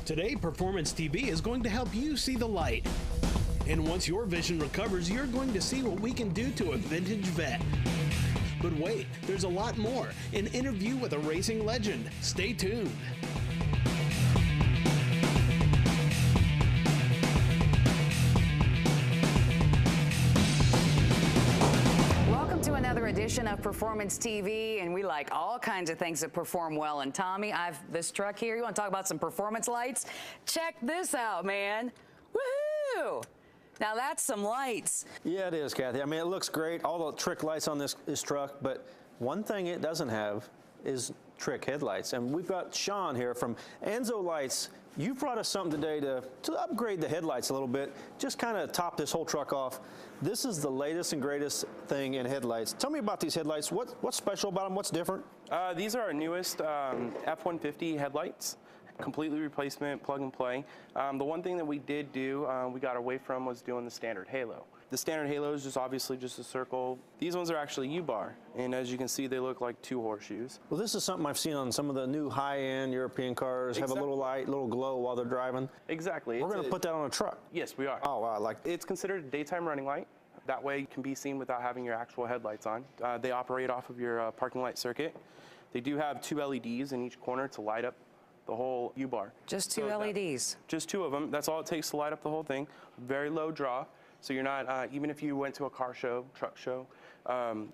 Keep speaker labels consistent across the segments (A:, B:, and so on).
A: Today, Performance TV is going to help you see the light. And once your vision recovers, you're going to see what we can do to a vintage vet. But wait, there's a lot more. An interview with a racing legend. Stay tuned.
B: Welcome to another edition of Performance TV, and we like all kinds of things that perform well. And Tommy, I've this truck here. You want to talk about some performance lights? Check this out, man. Woohoo! Now that's some lights.
C: Yeah, it is, Kathy. I mean, it looks great, all the trick lights on this truck, but one thing it doesn't have is trick headlights. And we've got Sean here from Anzo Lights. You brought us something today to upgrade the headlights a little bit, just kind of top this whole truck off. This is the latest and greatest thing in headlights. Tell me about these headlights. What's special about them? What's different?
D: These are our newest F-150 headlights. Completely replacement, plug and play. The one thing that we did do, we got away from, was doing the standard halo. The standard halo is just obviously just a circle. These ones are actually U-bar, and as you can see, they look like two horseshoes.
C: Well, this is something I've seen on some of the new high-end European cars, have a little light, little glow while they're driving.
D: Exactly.
C: We're going to put that on a truck.
D: Yes, we are.
C: Oh, wow. I like it.
D: It's considered a daytime running light. That way it can be seen without having your actual headlights on. They operate off of your parking light circuit. They do have two LEDs in each corner to light up the whole U-bar.
B: Just two LEDs.
D: Just two of them. That's all it takes to light up the whole thing. Very low draw. So you're not, even if you went to a car show, truck show,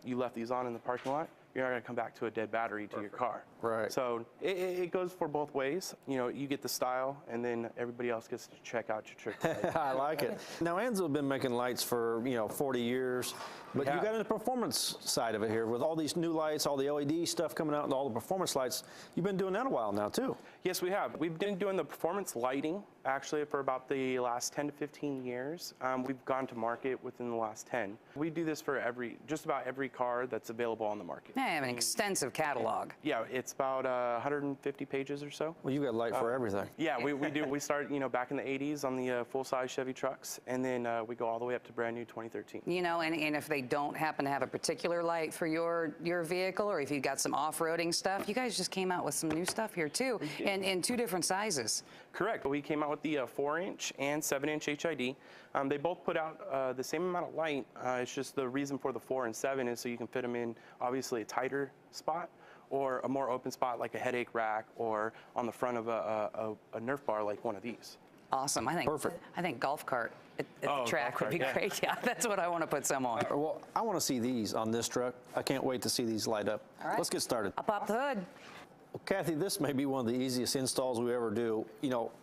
D: you left these on in the parking lot, you're not going to come back to a dead battery to your car.
C: Right.
D: So it goes for both ways. You know, you get the style, and then everybody else gets to check out your trick light.
C: I like it. Now, Anzo has been making lights for, 40 years, but you got in the performance side of it here with all these new lights, all the LED stuff coming out, and all the performance lights. You've been doing that a while now, too.
D: Yes, we have. We've been doing the performance lighting, actually, for about the last 10 to 15 years. We've gone to market within the last 10. We do this for just about every car that's available on the market.
B: I have an extensive catalog.
D: Yeah, it's about 150 pages or so.
C: Well, you got light for everything.
D: Yeah, we do. We started, back in the 80s on the full-size Chevy trucks, and then we go all the way up to brand new 2013.
B: And if they don't happen to have a particular light for your vehicle, or if you've got some off-roading stuff, you guys just came out with some new stuff here too, and in two different sizes.
D: Correct. We came out with the 4-inch and 7-inch HID. They both put out the same amount of light. It's just the reason for the 4 and 7 is so you can fit them in, obviously, a tighter spot or a more open spot like a headache rack or on the front of a Nerf bar like one of these.
B: Awesome.
C: Perfect.
B: I think golf cart at the track would be
D: yeah.
B: great. Yeah, that's what I want to put some on.
C: Well, I want to see these on this truck. I can't wait to see these light up.
B: All right.
C: Let's get started.
B: I'll pop the hood.
C: Well, Kathy, this may be one of the easiest installs we ever do.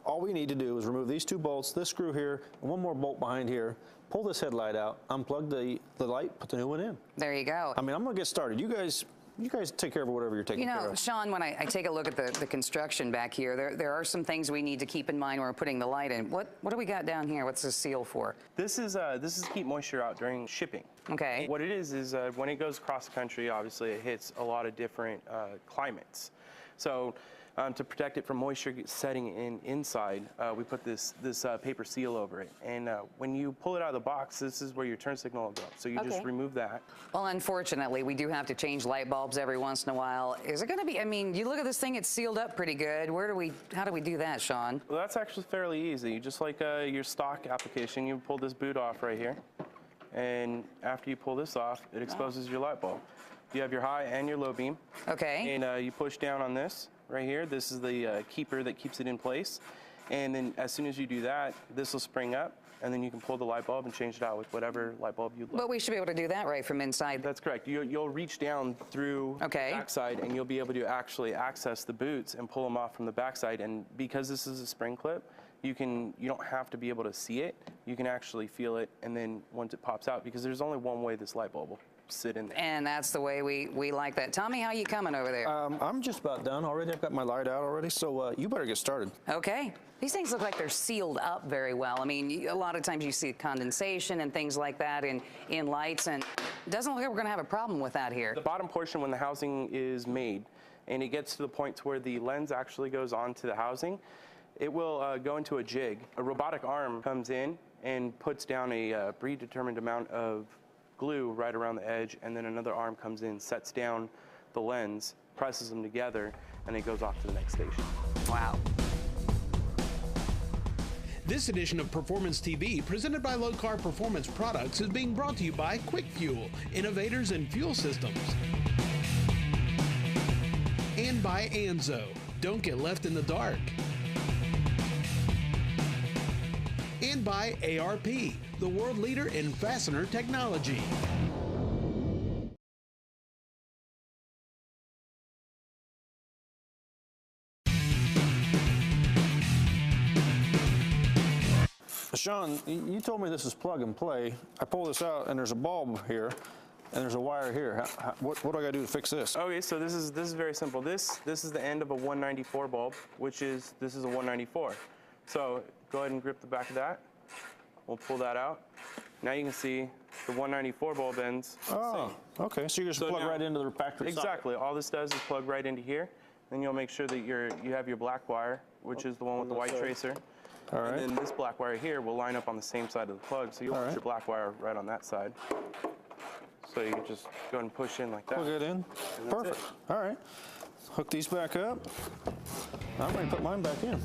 C: All we need to do is remove these two bolts, this screw here, and one more bolt behind here, pull this headlight out, unplug the light, put the new one in.
B: There you go.
C: I mean, I'm going to get started. You guys take care of whatever you're taking care of.
B: Sean, when I take a look at the construction back here, there are some things we need to keep in mind when we're putting the light in. What do we got down here? What's this seal for?
D: This is to keep moisture out during shipping.
B: Okay.
D: What it is when it goes across the country, obviously it hits a lot of different climates. So to protect it from moisture setting in inside, we put this paper seal over it. And when you pull it out of the box, this is where your turn signal will go. So you just remove that.
B: Well, unfortunately, we do have to change light bulbs every once in a while. Is it going to be, you look at this thing, it's sealed up pretty good. How do we do that, Sean?
D: Well, that's actually fairly easy. Just like your stock application, you pull this boot off right here. And after you pull this off, it exposes your light bulb. You have your high and your low beam.
B: Okay.
D: And you push down on this right here. This is the keeper that keeps it in place. And then as soon as you do that, this will spring up, and then you can pull the light bulb and change it out with whatever light bulb you'd like.
B: But we should be able to do that right from inside.
D: That's correct. You'll reach down through the backside, and you'll be able to actually access the boots and pull them off from the backside. And because this is a spring clip, you don't have to be able to see it. You can actually feel it, and then once it pops out, because there's only one way this light bulb will sit in there.
B: And that's the way we like that. Tommy, how you coming over there?
C: I'm just about done already. I've got my light out already, so you better get started.
B: Okay. These things look like they're sealed up very well. A lot of times you see condensation and things like that in lights, and it doesn't look like we're going to have a problem with that here.
D: The bottom portion, when the housing is made, and it gets to the point to where the lens actually goes onto the housing, it will go into a jig. A robotic arm comes in and puts down a predetermined amount of glue right around the edge, and then another arm comes in, sets down the lens, presses them together, and it goes off to the next station.
B: Wow.
A: This edition of Performance TV, presented by Low Carb Performance Products, is being brought to you by Quick Fuel, innovators in fuel systems. And by Anzo. Don't get left in the dark. And by ARP, the world leader in fastener technology.
C: Sean, you told me this is plug and play. I pull this out and there's a bulb here and there's a wire here. What do I gotta do to fix this?
D: Okay, so this is very simple. This is the end of a 194 bulb, this is a 194. So go ahead and grip the back of that. We'll pull that out. Now you can see the 194 bulb ends.
C: Oh, okay. So you just plug right into the factory socket.
D: Exactly. All this does is plug right into here. Then you'll make sure that you have your black wire, which is the one with the white tracer.
C: All right.
D: And then this black wire here will line up on the same side of the plug, so you'll put your black wire right on that side. So you can just go and push in like that.
C: Plug it in. Perfect. All right. Hook these back up. I'm ready to put mine back in.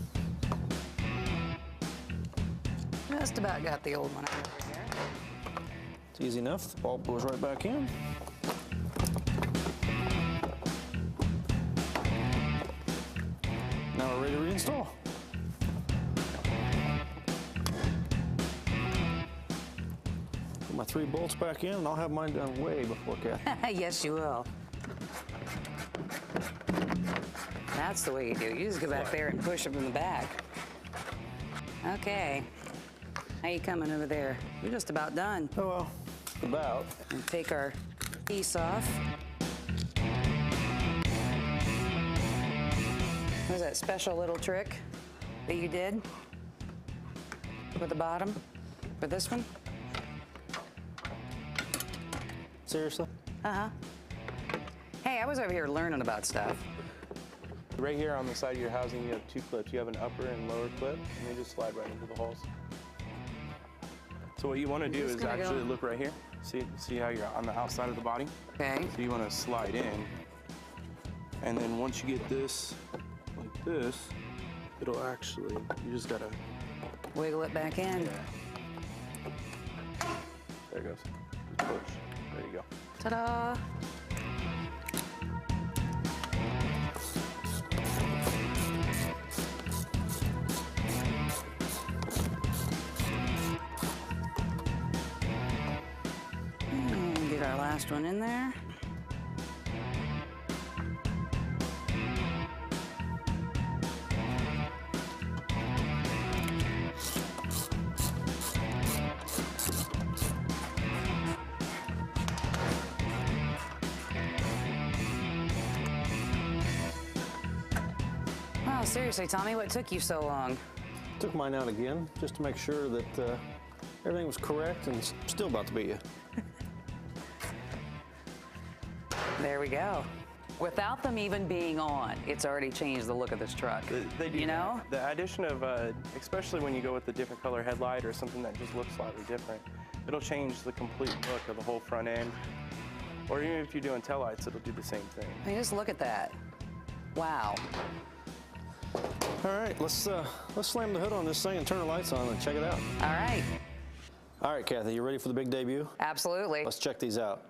B: Just about got the old one out over here.
C: It's easy enough. The bulb goes right back in. Now we're ready to reinstall. Put my 3 bolts back in, and I'll have mine done way before Kathy.
B: Yes, you will. That's the way you do it. You just go back there and push them in the back. Okay. How you coming over there? You're just about done.
C: Oh, well, about.
B: And take our piece off. What was that special little trick that you did with the bottom for this one?
C: Seriously?
B: Uh-huh. Hey, I was over here learning about stuff.
D: Right here on the side of your housing, you have 2 clips. You have an upper and lower clip, and they just slide right into the holes. So what you want to do is actually look right here. See how you're on the outside of the body?
B: Okay.
D: So you want to slide in, and then once you get this like this, it'll actually, you just gotta
B: Wiggle it back in.
D: There it goes. Just push. There you go.
B: Ta-da! Get our last one in there. Wow, seriously, Tommy, what took you so long?
C: Took mine out again just to make sure that everything was correct, and it's still about to beat you.
B: There we go. Without them even being on, it's already changed the look of this truck.
D: They do.
B: You know?
D: The addition of, especially when you go with the different color headlight or something that just looks slightly different, it'll change the complete look of the whole front end. Or even if you're doing taillights, it'll do the same thing.
B: I mean, just look at that. Wow.
C: All right, let's slam the hood on this thing and turn the lights on and check it out.
B: All right.
C: All right, Kathy, you ready for the big debut?
B: Absolutely.
C: Let's check these out.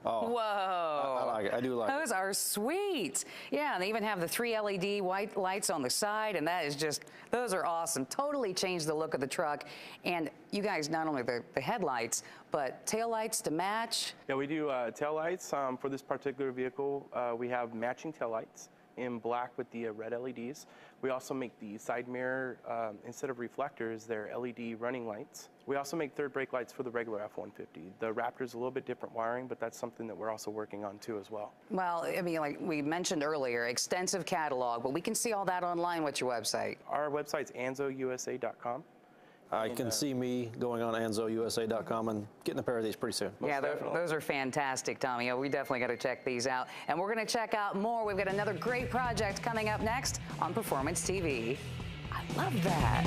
C: Oh,
B: Whoa.
C: I like it. I do like it.
B: Those are sweet. Yeah, and they even have the 3 LED white lights on the side, and that is just, those are awesome. Totally changed the look of the truck. And you guys, not only the headlights, but tail lights to match.
D: Yeah, we do tail lights. For this particular vehicle, we have matching tail lights in black with the red LEDs. We also make the side mirror, instead of reflectors, they're LED running lights. We also make third brake lights for the regular F-150. The Raptor's a little bit different wiring, but that's something that we're also working on too as well.
B: Well, I mean, like we mentioned earlier, extensive catalog, but we can see all that online. What's your website?
D: Our website's AnzoUSA.com.
C: I can see me going on AnzoUSA.com and getting a pair of these pretty soon.
B: Yeah, those are fantastic, Tommy. We definitely got to check these out. And we're going to check out more. We've got another great project coming up next on Performance TV. I love that.